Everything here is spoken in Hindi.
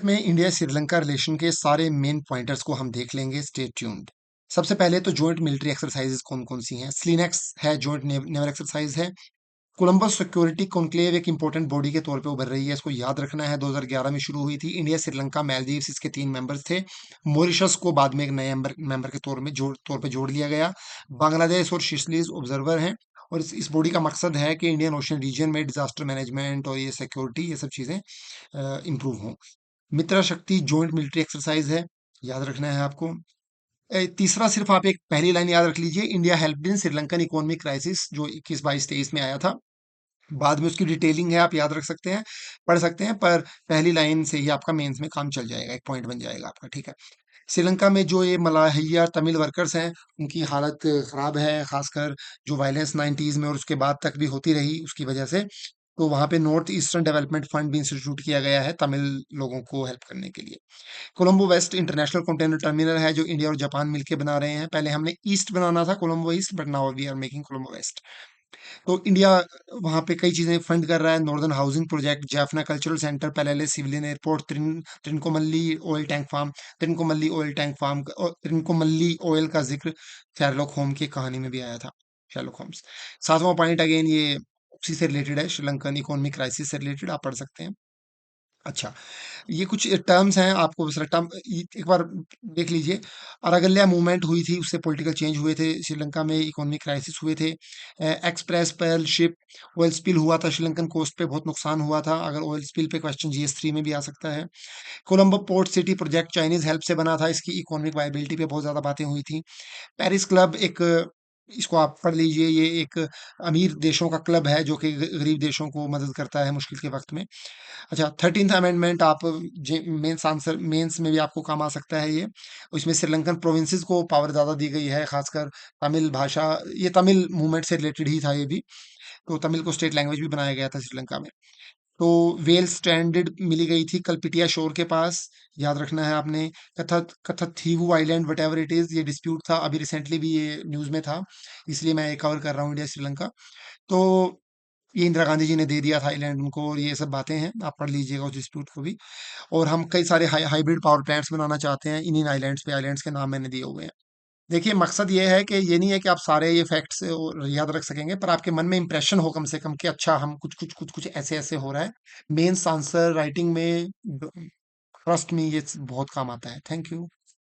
में इंडिया श्रीलंका रिलेशन के सारे मेन पॉइंटर्स को हम देख लेंगे। Stay tuned. सबसे पहले तो जॉइंट मिलिट्री एक्सरसाइजेस कौन कौन सी हैं। स्लिनेक्स है, जॉइंट नेवल एक्सरसाइज है। कोलंबस सिक्योरिटी कॉन्क्लेव एक इंपॉर्टेंट बॉडी के तौर पे उभर रही है, इसको याद रखना है। 2011 में शुरू हुई थी। इंडिया, श्रीलंका, मालदीव्स इसके 3 मेंबर्स थे। मॉरिशस को बाद में एक नए मेंबर के तौर पे जोड़ लिया गया। बांग्लादेश और सिशलीज ऑब्जर्वर हैं। और इस बॉडी का मकसद है कि इंडियन ओशन रीजन में डिजास्टर मैनेजमेंट और ये सिक्योरिटी, ये सब चीजें इंप्रूव हों। मित्र शक्ति जॉइंट मिलिट्री एक्सरसाइज है, याद रखना है आपको। तीसरा, सिर्फ आप एक पहली लाइन याद रख लीजिए, इंडिया हेल्प्ड इन श्रीलंकन इकोनॉमिक क्राइसिस, जो 21-22-23 में आया था। बाद में उसकी डिटेलिंग है, आप याद रख सकते हैं, पढ़ सकते हैं, पर पहली लाइन से ही आपका मेंस में काम चल जाएगा, एक पॉइंट बन जाएगा आपका, ठीक है। श्रीलंका में जो ये मलाहिया तमिल वर्कर्स हैं, उनकी हालत खराब है, खासकर जो वायलेंस 90s में और उसके बाद तक भी होती रही उसकी वजह से। तो वहां पे नॉर्थ ईस्टर्न डेवलपमेंट फंड भी इंस्टीट्यूट किया गया है तमिल लोगों को हेल्प करने के लिए। Colombo West International Container Terminal है, जो इंडिया और जापान मिलकर बना रहे हैं। पहले हमने ईस्ट बनाना था, Colombo east, but now we are making Colombo west. तो इंडिया वहां पे कई चीजें फंड कर रहा है। Northern housing project, Jaffna cultural centre, Palaly civilian airport, Trincomalee oil tank farm. Trincomalee oil का जिक्र शेरलॉक होम की कहानी में भी आया था। Sherlock Holmes. सातवां पॉइंट अगेन ये उसी से रिलेटेड है, श्रीलंकन इकोनॉमिक क्राइसिस से रिलेटेड, आप पढ़ सकते हैं। अच्छा, ये कुछ टर्म्स हैं, आपको बस टर्म एक बार देख लीजिए। अरागल्या मूवमेंट हुई थी, उससे पॉलिटिकल चेंज हुए थे श्रीलंका में, इकोनॉमिक क्राइसिस हुए थे। Express Pearl ship, oil spill हुआ था, श्रीलंकन कोस्ट पे बहुत नुकसान हुआ था। अगर ऑयल स्पिल पे क्वेश्चन GS3 में भी आ सकता है। Colombo port city project Chinese help से बना था, इसकी इकोनॉमिक वायबिलिटी पे बहुत ज्यादा बातें हुई थी। पेरिस क्लब एक, इसको आप पढ़ लीजिए, ये एक अमीर देशों का क्लब है जो कि गरीब देशों को मदद करता है मुश्किल के वक्त में। अच्छा, 13th अमेंडमेंट, आप मेंस आंसर, मेंस में भी आपको काम आ सकता है ये। इसमें श्रीलंकन प्रोविंसेस को पावर ज्यादा दी गई है, खासकर तमिल भाषा, ये तमिल मूवमेंट से रिलेटेड ही था ये भी। तो तमिल को स्टेट लैंग्वेज भी बनाया गया था श्रीलंका में। तो वेल स्ट्रैंडेड मिली गई थी कलपिटिया शोर के पास, याद रखना है आपने। Katchatheevu island, whatever it is, ये डिस्प्यूट था, अभी रिसेंटली भी ये न्यूज में था, इसलिए मैं ये कवर कर रहा हूँ, इंडिया श्रीलंका। तो ये इंदिरा गांधी जी ने दे दिया था आइलैंड उनको, और ये सब बातें हैं, आप पढ़ लीजिएगा उस डिस्प्यूट को भी। और हम कई सारे हाइब्रिड पावर प्लांट्स बनाना चाहते हैं इन इन आइलैंड्स पे, आइलैंड्स के नाम मैंने दिए हुए हैं। देखिए, मकसद ये है कि ये नहीं है कि आप सारे ये फैक्ट्स याद रख सकेंगे, पर आपके मन में इंप्रेशन हो कम से कम कि अच्छा, हम कुछ ऐसे ऐसे हो रहा है। मेंस आंसर राइटिंग में ट्रस्ट में ये बहुत काम आता है। Thank you.